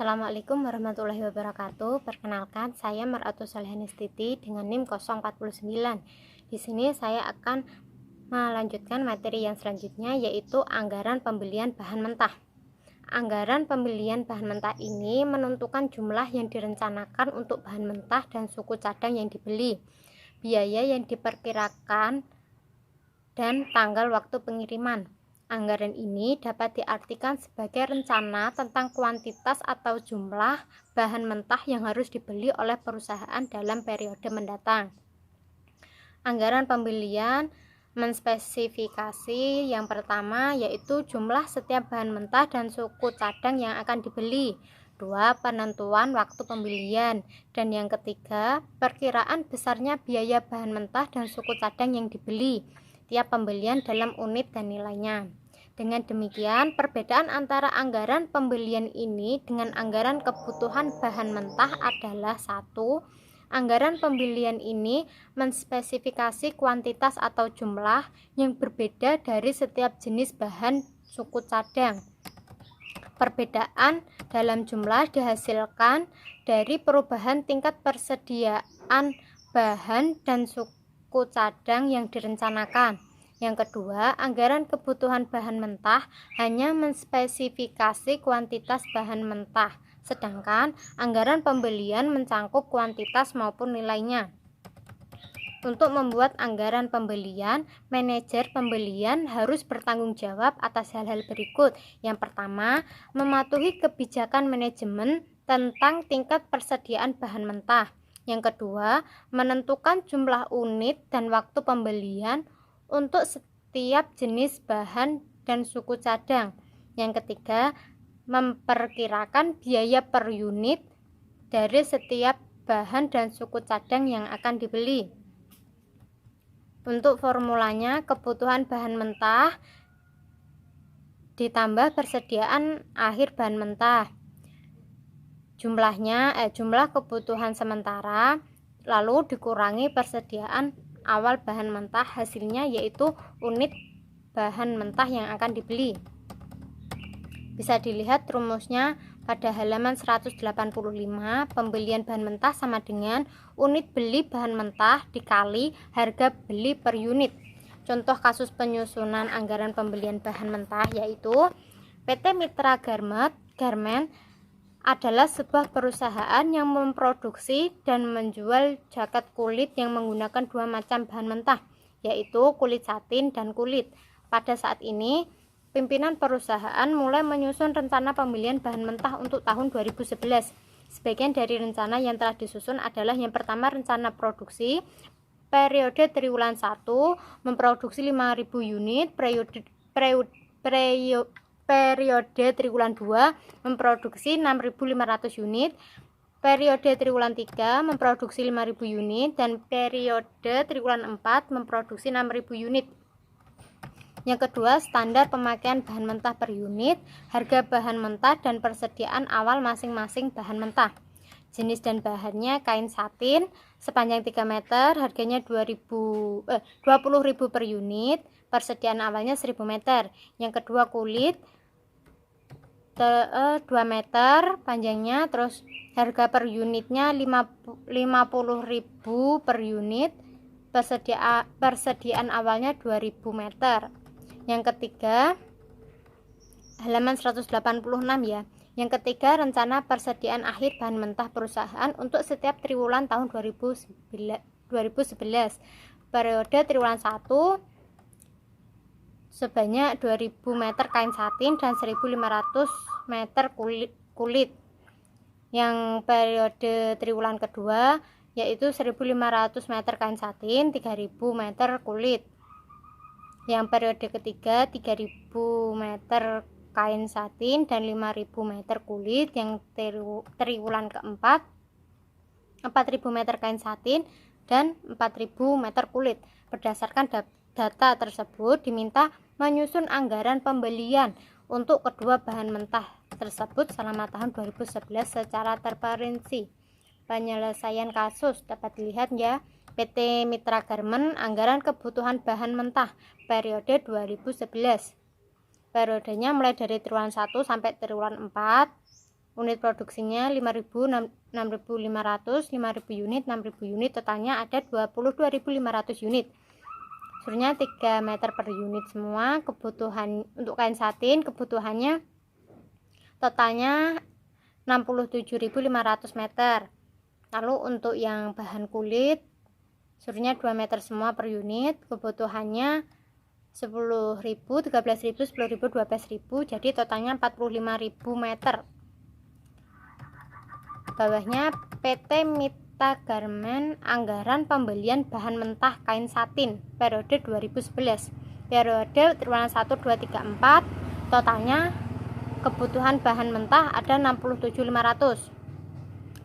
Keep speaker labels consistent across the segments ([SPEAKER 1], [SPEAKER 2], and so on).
[SPEAKER 1] Assalamualaikum warahmatullahi wabarakatuh. Perkenalkan, saya Mar'atu Salihanistuti dengan NIM 049. Di sini saya akan melanjutkan materi yang selanjutnya, yaitu anggaran pembelian bahan mentah. Anggaran pembelian bahan mentah ini menentukan jumlah yang direncanakan untuk bahan mentah dan suku cadang yang dibeli, biaya yang diperkirakan, dan tanggal waktu pengiriman. Anggaran ini dapat diartikan sebagai rencana tentang kuantitas atau jumlah bahan mentah yang harus dibeli oleh perusahaan dalam periode mendatang. Anggaran pembelian menspesifikasi yang pertama, yaitu jumlah setiap bahan mentah dan suku cadang yang akan dibeli. 2. Penentuan waktu pembelian. Dan yang ketiga, perkiraan besarnya biaya bahan mentah dan suku cadang yang dibeli tiap pembelian dalam unit dan nilainya. Dengan demikian, perbedaan antara anggaran pembelian ini dengan anggaran kebutuhan bahan mentah adalah: 1. Anggaran pembelian ini menspesifikasi kuantitas atau jumlah yang berbeda dari setiap jenis bahan suku cadang. Perbedaan dalam jumlah dihasilkan dari perubahan tingkat persediaan bahan dan suku cadang yang direncanakan. Yang kedua, anggaran kebutuhan bahan mentah hanya menspesifikasi kuantitas bahan mentah, sedangkan anggaran pembelian mencangkup kuantitas maupun nilainya. Untuk membuat anggaran pembelian, manajer pembelian harus bertanggung jawab atas hal-hal berikut. Yang pertama, mematuhi kebijakan manajemen tentang tingkat persediaan bahan mentah. Yang kedua, menentukan jumlah unit dan waktu pembelian untuk setiap jenis bahan dan suku cadang. Yang ketiga, memperkirakan biaya per unit dari setiap bahan dan suku cadang yang akan dibeli. Untuk formulanya, kebutuhan bahan mentah ditambah persediaan akhir bahan mentah. Jumlah kebutuhan sementara lalu dikurangi persediaan awal bahan mentah, hasilnya yaitu unit bahan mentah yang akan dibeli. Bisa dilihat rumusnya pada halaman 185. Pembelian bahan mentah sama dengan unit beli bahan mentah dikali harga beli per unit. Contoh kasus penyusunan anggaran pembelian bahan mentah yaitu PT Mitra Garment adalah sebuah perusahaan yang memproduksi dan menjual jaket kulit yang menggunakan dua macam bahan mentah, yaitu kulit satin dan kulit. Pada saat ini, pimpinan perusahaan mulai menyusun rencana pembelian bahan mentah untuk tahun 2011. Sebagian dari rencana yang telah disusun adalah: yang pertama, rencana produksi periode triwulan 1 memproduksi 5.000 unit, periode triwulan 2 memproduksi 6.500 unit, periode triwulan 3 memproduksi 5.000 unit, dan periode triwulan 4 memproduksi 6.000 unit. Yang kedua, standar pemakaian bahan mentah per unit, harga bahan mentah dan persediaan awal masing-masing bahan mentah. Jenis dan bahannya kain satin sepanjang 3 meter, harganya 20.000 per unit, persediaan awalnya 1.000 meter. Yang kedua, kulit 2 meter panjangnya, terus harga per unitnya 50.000 per unit, persediaan awalnya 2.000 meter. Yang ketiga, halaman 186 ya. Yang ketiga, rencana persediaan akhir bahan mentah perusahaan untuk setiap triwulan tahun 2011. Periode triwulan 1 sebanyak 2.000 meter kain satin dan 1.500 meter kulit. Yang periode triwulan kedua yaitu 1.500 meter kain satin, 3.000 meter kulit. Yang periode ketiga 3.000 meter kain satin dan 5.000 meter kulit. Yang triwulan keempat 4.000 meter kain satin dan 4.000 meter kulit. Berdasarkan data tersebut, diminta menyusun anggaran pembelian untuk kedua bahan mentah tersebut selama tahun 2011 secara terperinci. Penyelesaian kasus dapat dilihat ya. PT Mitra Garment, anggaran kebutuhan bahan mentah periode 2011. Periodenya mulai dari triwulan 1 sampai triwulan 4. unit produksinya 5.000, 6.500, 5.000 unit, 6.000 unit, totalnya ada 22.500 unit. Seluruhnya 3 meter per unit semua. Kebutuhan untuk kain satin kebutuhannya totalnya 67.500 meter. Lalu untuk yang bahan kulit seluruhnya 2 meter semua per unit, kebutuhannya 10.000, 13.000, 10.000, 12.000, jadi totalnya 45.000 meter. Bawahnya PT Mita Garment, anggaran pembelian bahan mentah kain satin periode 2011. Periode triwulan 1, 2, 3, 4 totalnya kebutuhan bahan mentah ada 67.500.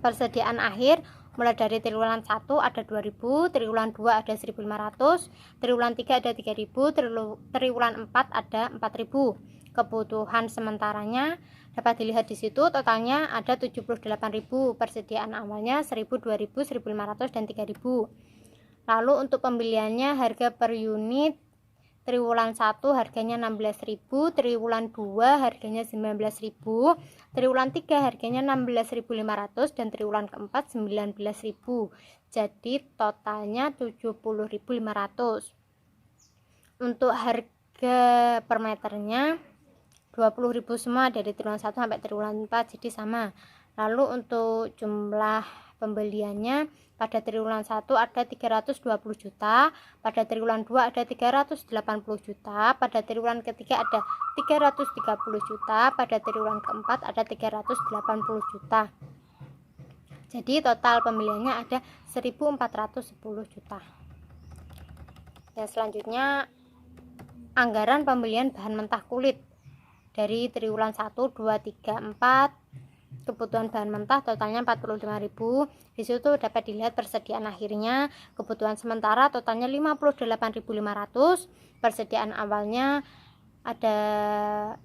[SPEAKER 1] Persediaan akhir mulai dari triwulan 1 ada 2.000, triwulan 2 ada 1.500, triwulan 3 ada 3.000, triwulan 4 ada 4.000. Kebutuhan sementaranya dapat dilihat di situ, totalnya ada 78.000. Persediaan awalnya 1.000, 2.000, 1.500 dan 3.000. Lalu untuk pembeliannya harga per unit triwulan 1 harganya 16.000, triwulan 2 harganya 19.000, triwulan 3 harganya 16.500 dan triwulan keempat 19.000. Jadi totalnya 70.500. Untuk harga per meternya 20.000 semua dari triwulan 1 sampai triwulan 4, jadi sama. Lalu untuk jumlah pembeliannya pada triwulan 1 ada 320 juta, pada triwulan 2 ada 380 juta, pada triwulan ketiga ada 330 juta, pada triwulan keempat ada 380 juta. Jadi total pembeliannya ada 1.410 juta. Dan selanjutnya anggaran pembelian bahan mentah kulit dari triwulan 1, 2, 3, 4. Kebutuhan bahan mentah totalnya 45.000. Di situ dapat dilihat persediaan akhirnya. Kebutuhan sementara totalnya 58.500. Persediaan awalnya ada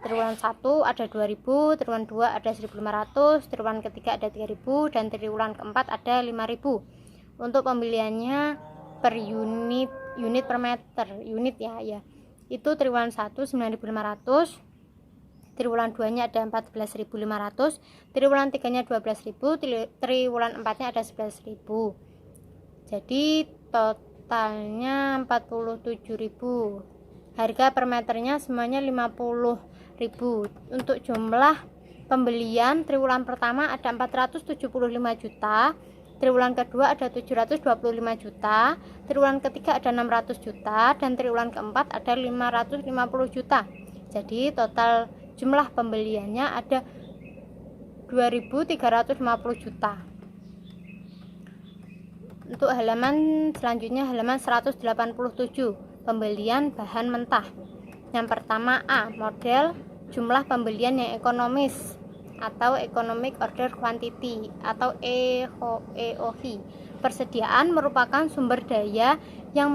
[SPEAKER 1] triwulan 1 ada 2.000, triwulan 2 ada 1.500, triwulan ketiga ada 3.000 dan triwulan keempat ada 5.000. Untuk pembeliannya per unit per meter unit ya. Itu triwulan 1 9.500. Triwulan 2-nya ada 14.500, triwulan 3-nya 12.000, triwulan 4-nya ada 11.000. Jadi totalnya 47.000. Harga per meternya semuanya 50.000. Untuk jumlah pembelian triwulan pertama ada 475 juta, triwulan kedua ada 725 juta, triwulan ketiga ada 600 juta dan triwulan keempat ada 550 juta. Jadi total jumlah pembeliannya ada 2.350 juta. Untuk halaman selanjutnya halaman 187, pembelian bahan mentah. Yang pertama A, model jumlah pembelian yang ekonomis atau economic order quantity atau EOQ. Persediaan merupakan sumber daya yang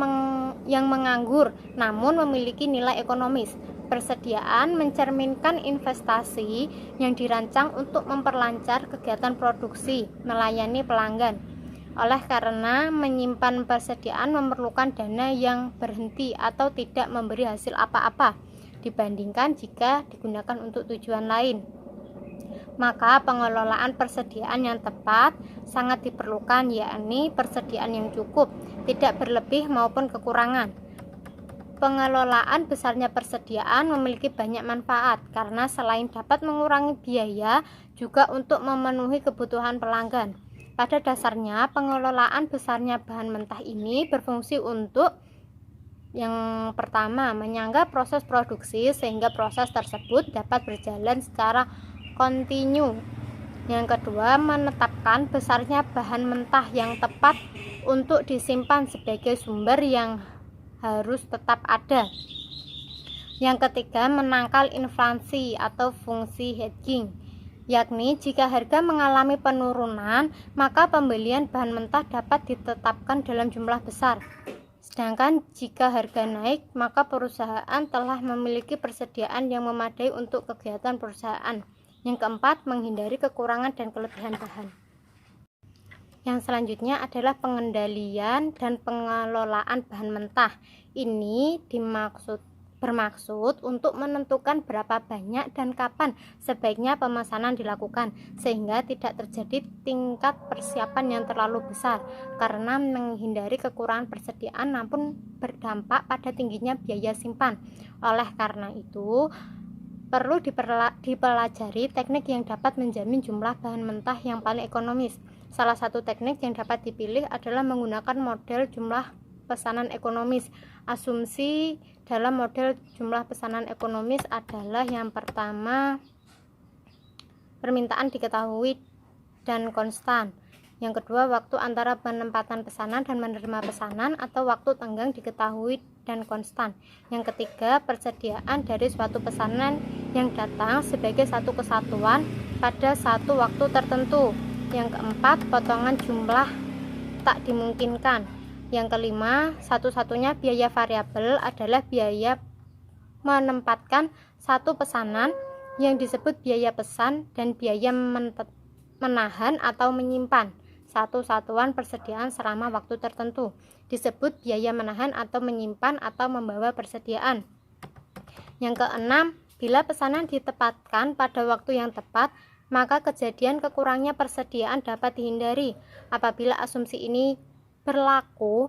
[SPEAKER 1] menganggur namun memiliki nilai ekonomis. Persediaan mencerminkan investasi yang dirancang untuk memperlancar kegiatan produksi, melayani pelanggan. Oleh karena menyimpan persediaan memerlukan dana yang berhenti atau tidak memberi hasil apa-apa dibandingkan jika digunakan untuk tujuan lain. Maka pengelolaan persediaan yang tepat sangat diperlukan, yakni persediaan yang cukup, tidak berlebih maupun kekurangan. Pengelolaan besarnya persediaan memiliki banyak manfaat karena selain dapat mengurangi biaya juga untuk memenuhi kebutuhan pelanggan. Pada dasarnya pengelolaan besarnya bahan mentah ini berfungsi untuk yang pertama, menyangga proses produksi sehingga proses tersebut dapat berjalan secara kontinu. Yang kedua, menetapkan besarnya bahan mentah yang tepat untuk disimpan sebagai sumber yang harus tetap ada. Yang ketiga, menangkal inflasi atau fungsi hedging, yakni jika harga mengalami penurunan, maka pembelian bahan mentah dapat ditetapkan dalam jumlah besar. Sedangkan jika harga naik, maka perusahaan telah memiliki persediaan yang memadai untuk kegiatan perusahaan. Yang keempat, menghindari kekurangan dan kelebihan bahan. Yang selanjutnya adalah pengendalian dan pengelolaan bahan mentah. Ini bermaksud untuk menentukan berapa banyak dan kapan sebaiknya pemesanan dilakukan, sehingga tidak terjadi tingkat persiapan yang terlalu besar karena menghindari kekurangan persediaan namun berdampak pada tingginya biaya simpan. Oleh karena itu, perlu dipelajari teknik yang dapat menjamin jumlah bahan mentah yang paling ekonomis. Salah satu teknik yang dapat dipilih adalah menggunakan model jumlah pesanan ekonomis. Asumsi dalam model jumlah pesanan ekonomis adalah yang pertama, permintaan diketahui dan konstan. Yang kedua, waktu antara penempatan pesanan dan menerima pesanan atau waktu tenggang diketahui dan konstan. Yang ketiga, persediaan dari suatu pesanan yang datang sebagai satu kesatuan pada satu waktu tertentu. Yang keempat, potongan jumlah tak dimungkinkan. Yang kelima, satu-satunya biaya variabel adalah biaya menempatkan satu pesanan yang disebut biaya pesan dan biaya menahan atau menyimpan satu satuan persediaan selama waktu tertentu disebut biaya menahan atau menyimpan atau membawa persediaan. Yang keenam, bila pesanan ditempatkan pada waktu yang tepat, maka kejadian kekurangnya persediaan dapat dihindari. Apabila asumsi ini berlaku,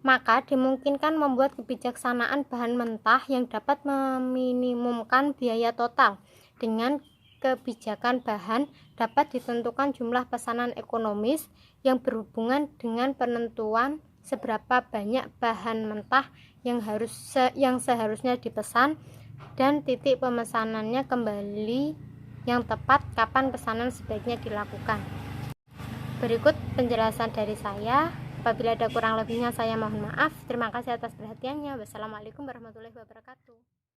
[SPEAKER 1] maka dimungkinkan membuat kebijaksanaan bahan mentah yang dapat meminimumkan biaya total. Dengan kebijakan bahan dapat ditentukan jumlah pesanan ekonomis yang berhubungan dengan penentuan seberapa banyak bahan mentah yang seharusnya dipesan dan titik pemesanannya kembali yang tepat kapan pesanan sebaiknya dilakukan. Berikut penjelasan dari saya. Apabila ada kurang lebihnya saya mohon maaf. Terima kasih atas perhatiannya. Wassalamualaikum warahmatullahi wabarakatuh.